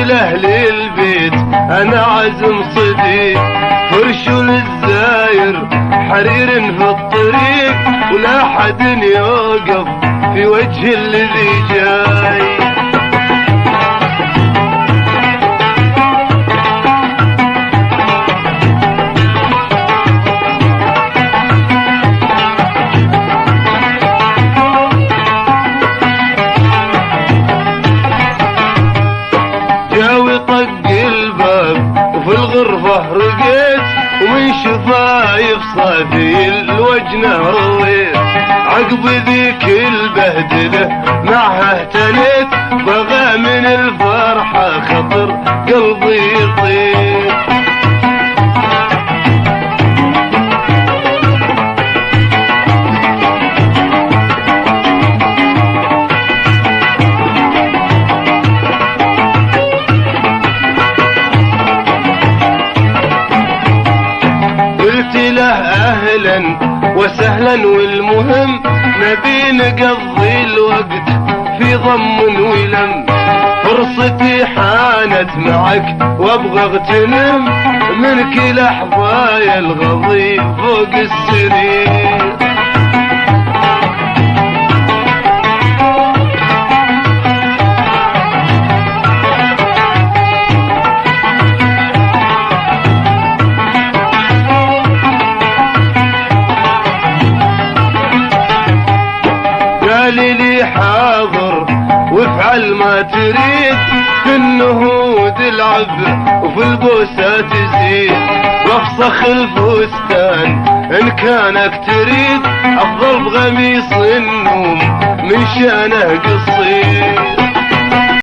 لأهل البيت أنا عزم صديق، فرش للزاير حرير في الطريق، ولا حد يوقف في وجه الذي جاي. جاوي طق الباب وفي الغرفة رقيت، ومن شفايف صافي الوجنة رويت، عقب ذيك البهدلة معها اهتنيت، بغى من الفرحة خطر قلبي يطير. قلت له اهلا وسهلا، والمهم نبي نقضي الوقت في ضم ولم، فرصتي حانت معك وابغى اغتنم منك لحظايا الغضي فوق السرير. لي حاضر وافعل ما تريد، في النهود العب وفي البوسة تزيد، وافسخ الفستان ان كانك تريد، افضل بغميص النوم من شانه قصير.